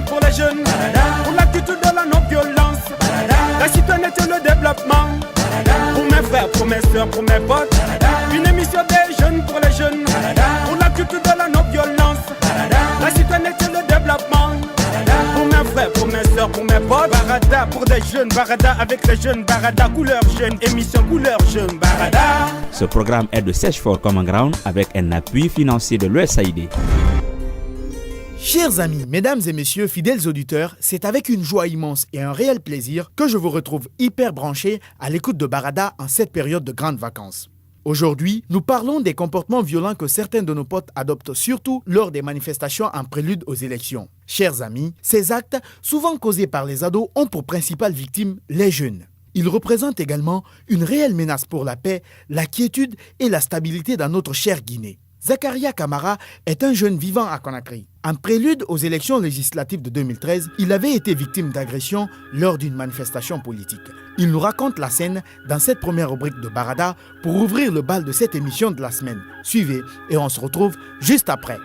pour les jeunes, pour la culture de la non-violence, la citoyenneté et le développement, pour mes frères, pour mes soeurs, pour mes potes, une émission des jeunes pour les jeunes, pour la culture de la non-violence, la citoyenneté et le développement, pour mes frères, pour mes soeurs, pour mes potes, Barada pour des jeunes, Barada avec les jeunes, Barada couleur jeune, émission couleur jeune, Barada. Ce programme est de Search for Common Ground avec un appui financier de l'USAID. Chers amis, mesdames et messieurs, fidèles auditeurs, c'est avec une joie immense et un réel plaisir que je vous retrouve hyper branchés à l'écoute de Barada en cette période de grandes vacances. Aujourd'hui, nous parlons des comportements violents que certains de nos potes adoptent, surtout lors des manifestations en prélude aux élections. Chers amis, ces actes, souvent causés par les ados, ont pour principale victime les jeunes. Ils représentent également une réelle menace pour la paix, la quiétude et la stabilité dans notre chère Guinée. Zakaria Kamara est un jeune vivant à Conakry. En prélude aux élections législatives de 2013, il avait été victime d'agression lors d'une manifestation politique. Il nous raconte la scène dans cette première rubrique de Barada pour ouvrir le bal de cette émission de la semaine. Suivez et on se retrouve juste après.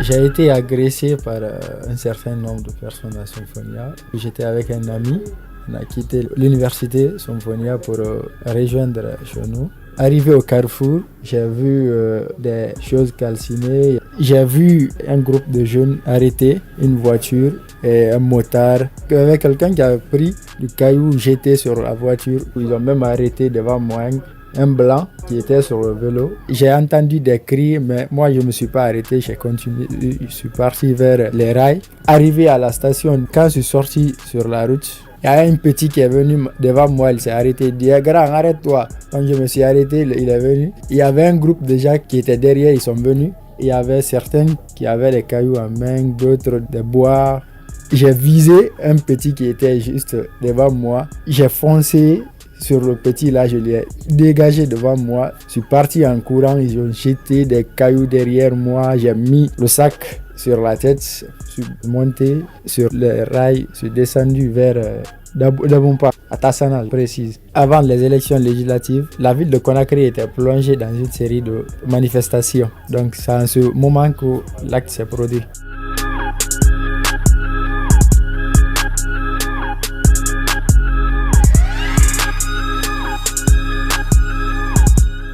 J'ai été agressé par un certain nombre de personnes à Symphonia. J'étais avec un ami. On a quitté l'université Symphonia pour rejoindre chez nous. Arrivé au carrefour, j'ai vu des choses calcinées. J'ai vu un groupe de jeunes arrêter une voiture et un motard. Il y avait quelqu'un qui a pris du caillou jeté sur la voiture. Ils ont même arrêté devant moi un blanc qui était sur le vélo. J'ai entendu des cris, mais moi je ne me suis pas arrêté. J'ai continué. Je suis parti vers les rails. Arrivé à la station, quand je suis sorti sur la route, il y a un petit qui est venu devant moi, il s'est arrêté, il dit « Grand, arrête-toi ». Quand je me suis arrêté, il est venu. Il y avait un groupe de gens qui étaient derrière, ils sont venus. Il y avait certains qui avaient les cailloux en main, d'autres des bois. J'ai visé un petit qui était juste devant moi. J'ai foncé sur le petit là, je l'ai dégagé devant moi. Je suis parti en courant, ils ont jeté des cailloux derrière moi. J'ai mis le sac sur la tête, je suis monté sur le rail, je suis descendu vers Dabompa, à Tassana, précise. Avant les élections législatives, la ville de Conakry était plongée dans une série de manifestations. Donc c'est en ce moment que l'acte s'est produit.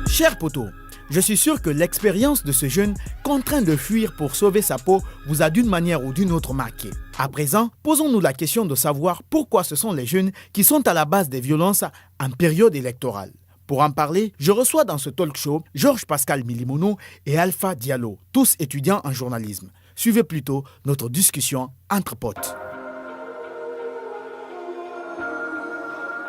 Cher poteau, je suis sûr que l'expérience de ce jeune contraint de fuir pour sauver sa peau vous a d'une manière ou d'une autre marqué. À présent, posons-nous la question de savoir pourquoi ce sont les jeunes qui sont à la base des violences en période électorale. Pour en parler, je reçois dans ce talk show Georges Pascal Milimono et Alpha Diallo, tous étudiants en journalisme. Suivez plutôt notre discussion entre potes.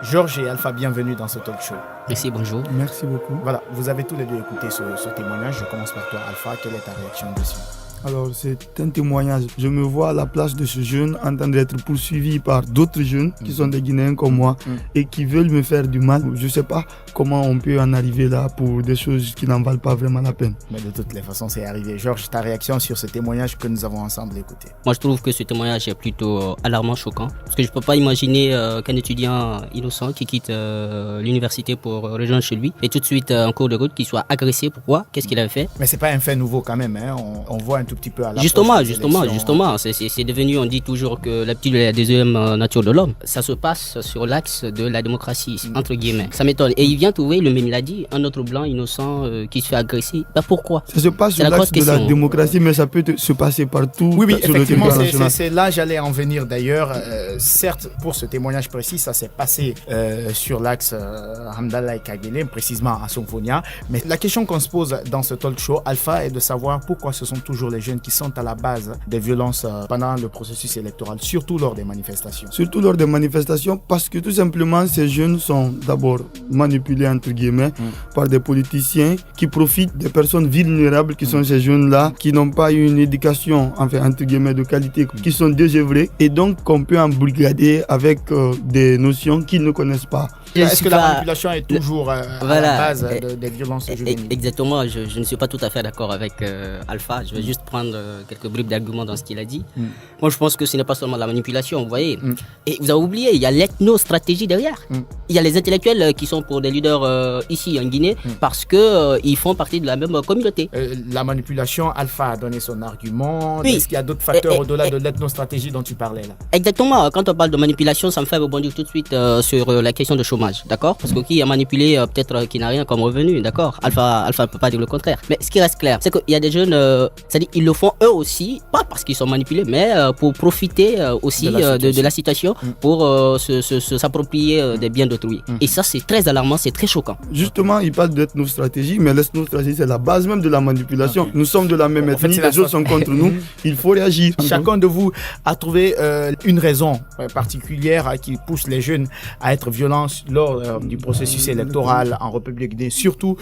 Georges et Alpha, bienvenue dans ce talk show. Merci, bonjour. Merci beaucoup. Voilà, vous avez tous les deux écouté ce témoignage. Je commence par toi, Alpha. Quelle est ta réaction dessus? Alors, c'est un témoignage. Je me vois à la place de ce jeune en train d'être poursuivi par d'autres jeunes qui sont des Guinéens comme moi et qui veulent me faire du mal. Je ne sais pas comment on peut en arriver là pour des choses qui n'en valent pas vraiment la peine. Mais de toutes les façons, c'est arrivé. Georges, ta réaction sur ce témoignage que nous avons ensemble écouté? Moi, je trouve que ce témoignage est plutôt alarmant, choquant. Parce que je ne peux pas imaginer qu'un étudiant innocent qui quitte l'université pour rejoindre chez lui et tout de suite en cours de route qu'il soit agressé. Pourquoi? Qu'est-ce qu'il avait fait? Mais c'est pas un fait nouveau quand même. Hein. On voit un tout petit peu à la Justement. C'est devenu, on dit toujours que l'habitude est la deuxième nature de l'homme. Ça se passe sur l'axe de la démocratie, entre guillemets. Ça m'étonne. Et il vient trouver, le même il a dit, un autre blanc innocent qui se fait agresser. Bah pourquoi? Ça se passe sur l'axe de la démocratie, mais ça peut se passer partout. Oui, effectivement, c'est là j'allais en venir d'ailleurs. Certes, pour ce témoignage précis, ça s'est passé sur l'axe Hamdallah et Kagele, précisément à Symphonia. Mais la question qu'on se pose dans ce talk show, Alpha, est de savoir pourquoi ce sont toujours les jeunes qui sont à la base des violences pendant le processus électoral, surtout lors des manifestations. Surtout lors des manifestations, parce que tout simplement, ces jeunes sont d'abord manipulés, entre guillemets, par des politiciens qui profitent des personnes vulnérables qui sont ces jeunes-là, qui n'ont pas eu une éducation, enfin, entre guillemets, de qualité, qui sont désœuvrés, et donc qu'on peut embrigader avec des notions qu'ils ne connaissent pas. Est-ce que la manipulation est toujours à la base des violences juvéniles? Exactement, je ne suis pas tout à fait d'accord avec Alpha. Je vais juste reprendre quelques bribes d'arguments dans ce qu'il a dit. Moi, je pense que ce n'est pas seulement la manipulation, vous voyez. Et vous avez oublié, il y a l'ethnostratégie derrière. Il y a les intellectuels qui sont pour des leaders ici en Guinée parce qu'ils font partie de la même communauté. La manipulation, Alpha a donné son argument. Oui. Est-ce qu'il y a d'autres facteurs au-delà de l'ethnostratégie dont tu parlais là? Exactement. Quand on parle de manipulation, ça me fait rebondir tout de suite sur la question de chômage, d'accord? Parce que qui a manipulé, peut-être qui n'a rien comme revenu, d'accord? Alpha ne peut pas dire le contraire. Mais ce qui reste clair, c'est qu'il y a des jeunes, c'est-à-dire ils le font eux aussi, pas parce qu'ils sont manipulés, mais pour profiter aussi de la situation, pour s'approprier des biens d'autrui. Et ça, c'est très alarmant, c'est très choquant. Justement, il parle d'ethnostratégie, mais l'ethnostratégie, c'est la base même de la manipulation. Nous sommes de la même ethnie, les autres sont contre nous, il faut réagir. Chacun de vous a trouvé une raison particulière qui pousse les jeunes à être violents lors du processus électoral en République guinéenne, surtout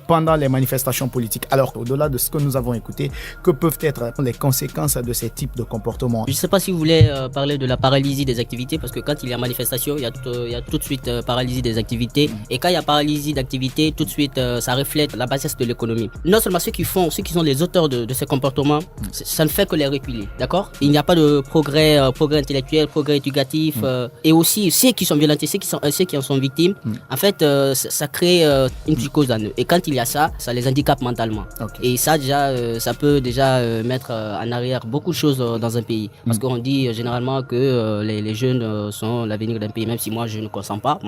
pendant les manifestations politiques. Alors, au-delà de ce que nous avons écouté, que peuvent être les conséquences de ces types de comportements? Je ne sais pas si vous voulez parler de la paralysie des activités, parce que quand il y a manifestation, il y a tout de suite paralysie des activités. Et quand il y a paralysie d'activités, tout de suite, ça reflète la bassesse de l'économie. Non seulement ceux qui sont les auteurs de ces comportements, ça ne fait que les reculer, d'accord? Il n'y a pas de progrès intellectuel, progrès éducatif, et aussi ceux qui sont violentés, ceux qui en sont victimes, en fait, ça crée une psychose en eux. Et quand il y a ça les handicape mentalement. Et ça, déjà, ça peut déjà mettre en arrière beaucoup de choses dans un pays. Parce qu'on dit généralement que les jeunes sont l'avenir d'un pays, même si moi, je ne consens pas.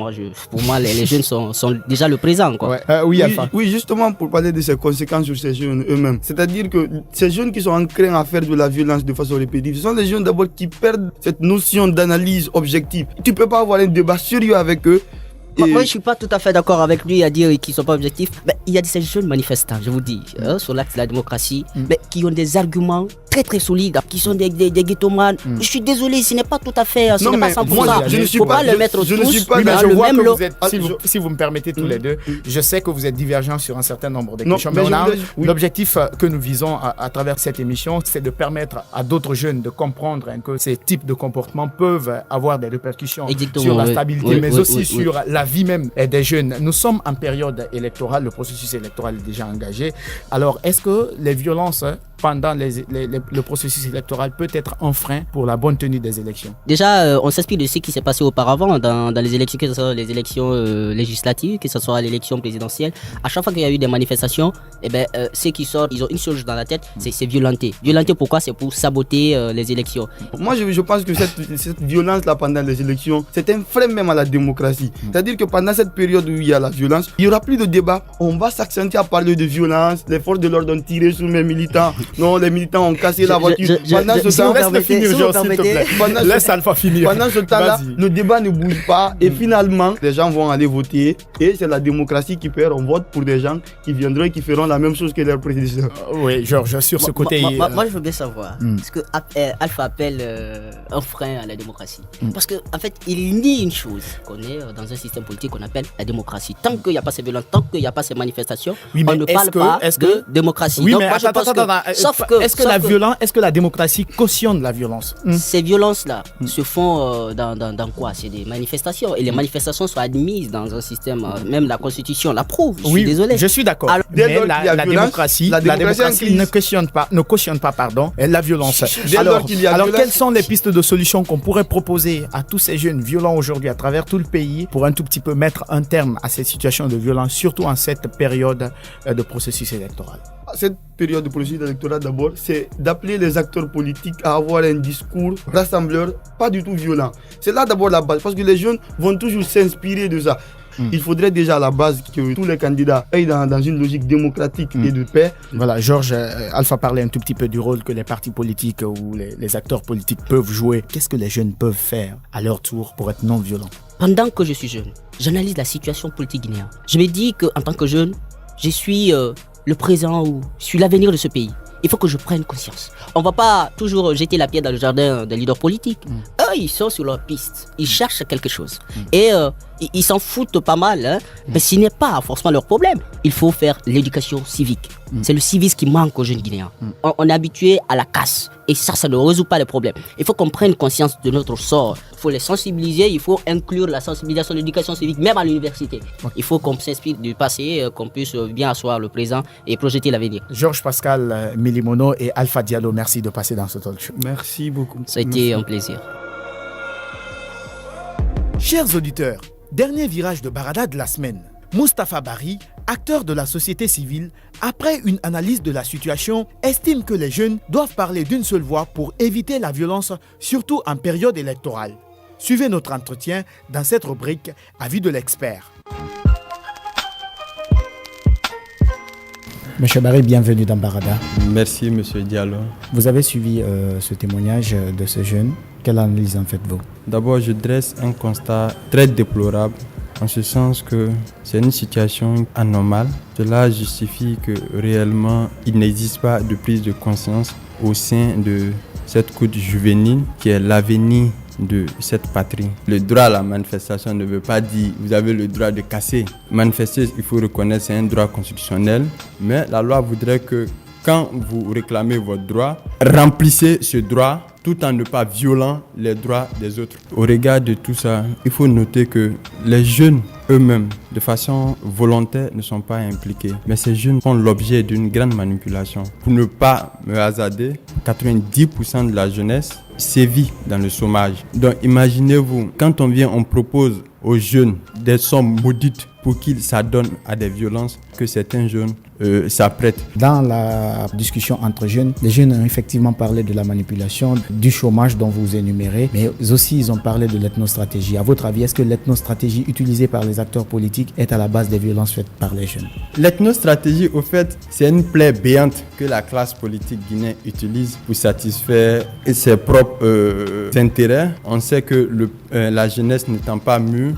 Pour moi, les jeunes sont déjà le présent, quoi. Oui, justement, pour parler de ces conséquences sur ces jeunes eux-mêmes. C'est-à-dire que ces jeunes qui sont enclins à faire de la violence de façon répétitive, ce sont les jeunes d'abord qui perdent cette notion d'analyse objective. Tu peux pas avoir un débat sérieux avec eux. Moi, je ne suis pas tout à fait d'accord avec lui à dire qu'ils ne sont pas objectifs. Mais il y a ces jeunes manifestants, je vous dis, sur l'axe de la démocratie, mais qui ont des arguments très très solides, qui sont des ghettomanes. Je suis désolé, ce n'est pas tout à fait, ce n'est pas 100%. Moi, je ne suis pas le mettre tous je le vois même que lot. vous êtes, si vous me permettez tous les deux, je sais que vous êtes divergents sur un certain nombre de questions. Mais l'objectif que nous visons à travers cette émission, c'est de permettre à d'autres jeunes de comprendre que ces types de comportements peuvent avoir des répercussions sur la stabilité, mais aussi sur la vie même des jeunes. Nous sommes en période électorale, le processus électoral est déjà engagé. Alors, est-ce que les violences pendant le processus électoral peut être un frein pour la bonne tenue des élections? Déjà, on s'inspire de ce qui s'est passé auparavant dans les élections, que ce soit les élections législatives, que ce soit l'élection présidentielle. À chaque fois qu'il y a eu des manifestations, ceux qui sortent, ils ont une chose dans la tête, c'est violenter. Violenter, pourquoi? C'est pour saboter les élections. Moi, je pense que cette violence-là pendant les élections, c'est un frein même à la démocratie. C'est-à-dire que pendant cette période où il y a la violence, il n'y aura plus de débat. On va s'accentuer à parler de violence. Les forces de l'ordre ont tiré sur mes militants. Non, les militants ont cassé la voiture. Pendant ce temps, laisse Alpha finir. Pendant ce temps-là, le débat ne bouge pas et finalement, les gens vont aller voter et c'est la démocratie qui perd. On vote pour des gens qui viendront et qui feront la même chose que leurs prédécesseurs. Oui, Georges, sur ce côté... Moi, je veux bien savoir ce que Alpha appelle un frein à la démocratie. Parce qu'en fait, il nie une chose qu'on est dans un système politique qu'on appelle la démocratie. Tant qu'il n'y a pas ces violences, tant qu'il n'y a pas ces manifestations, on ne parle pas de démocratie. Oui, donc, mais est-ce que la démocratie cautionne la violence? Ces violences-là se font dans quoi? C'est des manifestations. Et les manifestations sont admises dans un système, même la Constitution l'approuve. Je suis désolé. Je suis d'accord. Mais la démocratie ne cautionne pas la violence. Alors, quelles sont les pistes de solutions qu'on pourrait proposer à tous ces jeunes violents aujourd'hui à travers tout le pays pour un tout petit peu mettre un terme à cette situation de violence, surtout en cette période de processus électoral? Cette période de processus électoral, d'abord, c'est d'appeler les acteurs politiques à avoir un discours rassembleur, pas du tout violent. C'est là d'abord la base, parce que les jeunes vont toujours s'inspirer de ça. Il faudrait déjà à la base que tous les candidats aillent dans une logique démocratique et de paix. Voilà, Georges, Alpha parlait un tout petit peu du rôle que les partis politiques ou les acteurs politiques peuvent jouer. Qu'est-ce que les jeunes peuvent faire à leur tour pour être non violents? Pendant que je suis jeune, j'analyse la situation politique guinéenne. Je me dis qu'en tant que jeune, je suis le présent ou je suis l'avenir de ce pays. Il faut que je prenne conscience. On ne va pas toujours jeter la pierre dans le jardin des leaders politiques. Eux, ils sont sur leur piste. Ils cherchent quelque chose. Et ils s'en foutent pas mal, hein, mais ce n'est pas forcément leur problème. Il faut faire l'éducation civique. C'est le civisme qui manque aux jeunes Guinéens. On est habitué à la casse et ça ne résout pas les problèmes. Il faut qu'on prenne conscience de notre sort. Il faut les sensibiliser, il faut inclure la sensibilisation de l'éducation civique même à l'université. Il faut qu'on s'inspire du passé, qu'on puisse bien asseoir le présent et projeter l'avenir. Georges Pascal Milimono et Alpha Diallo, merci de passer dans ce talk show. Merci beaucoup. Ça a été un plaisir. Chers auditeurs, dernier virage de Barada de la semaine. Moustapha Bari, acteur de la société civile, après une analyse de la situation, estime que les jeunes doivent parler d'une seule voix pour éviter la violence, surtout en période électorale. Suivez notre entretien dans cette rubrique Avis de l'expert. Monsieur Bari, bienvenue dans Barada. Merci, Monsieur Diallo. Vous avez suivi ce témoignage de ce jeune. Quelle analyse en faites-vous? D'abord, je dresse un constat très déplorable, en ce sens que c'est une situation anormale. Cela justifie que réellement, il n'existe pas de prise de conscience au sein de cette couche juvénile qui est l'avenir de cette patrie. Le droit à la manifestation ne veut pas dire vous avez le droit de casser. Manifester, il faut reconnaître, c'est un droit constitutionnel, mais la loi voudrait que quand vous réclamez votre droit, remplissez ce droit tout en ne pas violant les droits des autres. Au regard de tout ça, il faut noter que les jeunes eux-mêmes, de façon volontaire, ne sont pas impliqués. Mais ces jeunes font l'objet d'une grande manipulation. Pour ne pas me hasarder, 90% de la jeunesse sévit dans le chômage. Donc imaginez-vous, quand on propose aux jeunes des sommes maudites pour qu'ils s'adonnent à des violences que certains jeunes s'apprêtent. Dans la discussion entre jeunes, les jeunes ont effectivement parlé de la manipulation, du chômage dont vous énumérez, mais aussi ils ont parlé de l'ethnostratégie. À votre avis, est-ce que l'ethnostratégie utilisée par les acteurs politiques est à la base des violences faites par les jeunes? L'ethnostratégie, au fait, c'est une plaie béante que la classe politique guinéenne utilise pour satisfaire ses propres intérêts. On sait que la jeunesse n'étant pas mûre,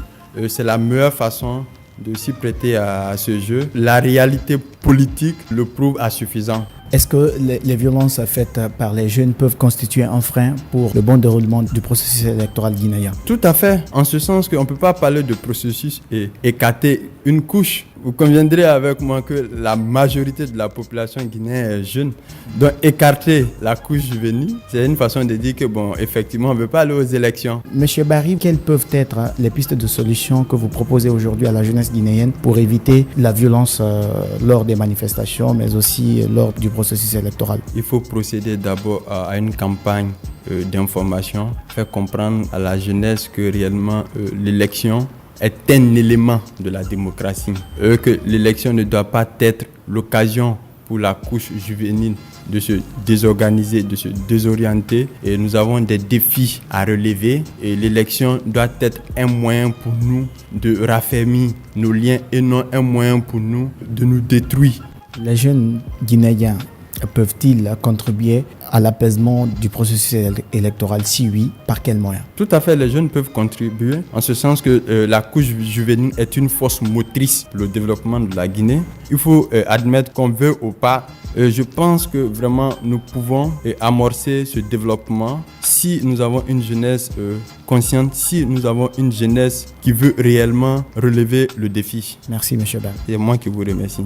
c'est la meilleure façon de s'y prêter à ce jeu. La réalité politique le prouve à suffisant. Est-ce que les violences faites par les jeunes peuvent constituer un frein pour le bon déroulement du processus électoral guinéen? Tout à fait, en ce sens qu'on ne peut pas parler de processus et écarter une couche. Vous conviendrez avec moi que la majorité de la population guinéenne est jeune. Donc écarter la couche juvénile, c'est une façon de dire que effectivement, on ne veut pas aller aux élections. Monsieur Bari, quelles peuvent être les pistes de solutions que vous proposez aujourd'hui à la jeunesse guinéenne pour éviter la violence lors des manifestations, mais aussi lors du processus électoral? Il faut procéder d'abord à une campagne d'information, faire comprendre à la jeunesse que réellement l'élection est un élément de la démocratie, que l'élection ne doit pas être l'occasion pour la couche juvénile de se désorganiser, de se désorienter. Et nous avons des défis à relever et l'élection doit être un moyen pour nous de raffermir nos liens et non un moyen pour nous de nous détruire. Les jeunes Guinéens peuvent-ils contribuer à l'apaisement du processus électoral? Si oui, par quels moyens? Tout à fait, les jeunes peuvent contribuer en ce sens que la couche juvénile est une force motrice pour le développement de la Guinée. Il faut admettre qu'on veut ou pas. Je pense que vraiment nous pouvons amorcer ce développement si nous avons une jeunesse consciente, si nous avons une jeunesse qui veut réellement relever le défi. Merci, M. Bari. C'est moi qui vous remercie.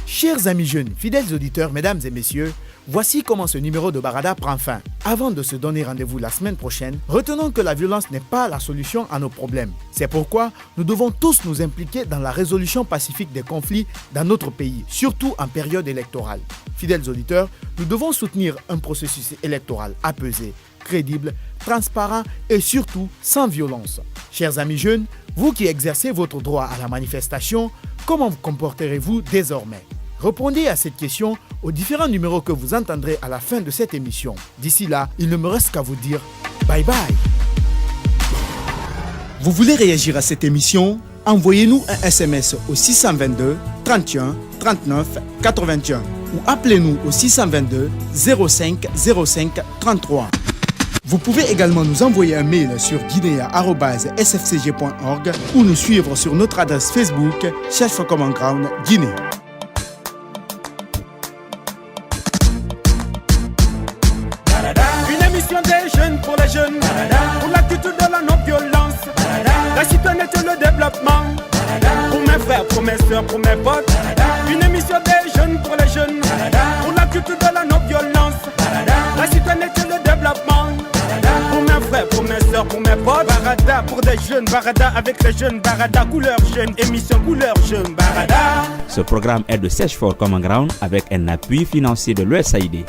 Chers amis jeunes, fidèles auditeurs, mesdames et messieurs, voici comment ce numéro de Barada prend fin. Avant de se donner rendez-vous la semaine prochaine, retenons que la violence n'est pas la solution à nos problèmes. C'est pourquoi nous devons tous nous impliquer dans la résolution pacifique des conflits dans notre pays, surtout en période électorale. Fidèles auditeurs, nous devons soutenir un processus électoral apaisé, crédible, transparent et surtout sans violence. Chers amis jeunes, vous qui exercez votre droit à la manifestation, comment vous comporterez-vous désormais? Répondez à cette question aux différents numéros que vous entendrez à la fin de cette émission. D'ici là, il ne me reste qu'à vous dire bye bye. Vous voulez réagir à cette émission? Envoyez-nous un SMS au 622 31 39 81 ou appelez-nous au 622 05 05 33. Vous pouvez également nous envoyer un mail sur guinea@sfcg.org ou nous suivre sur notre adresse Facebook Search for Common Ground Guinée. Une émission des jeunes pour les jeunes, pour la culture de la non-violence, la citoyenneté et le développement. Pour mes frères, pour mes soeurs, pour mes potes, une émission des jeunes pour les jeunes, pour la culture de la non-violence, la citoyenneté et le développement. Pour mes frères, pour mes soeurs, pour mes potes, Barada pour des jeunes, Barada avec les jeunes, Barada couleur jeune, émission couleur jeune, Barada. Ce programme est de Search for Common Ground avec un appui financier de l'USAID.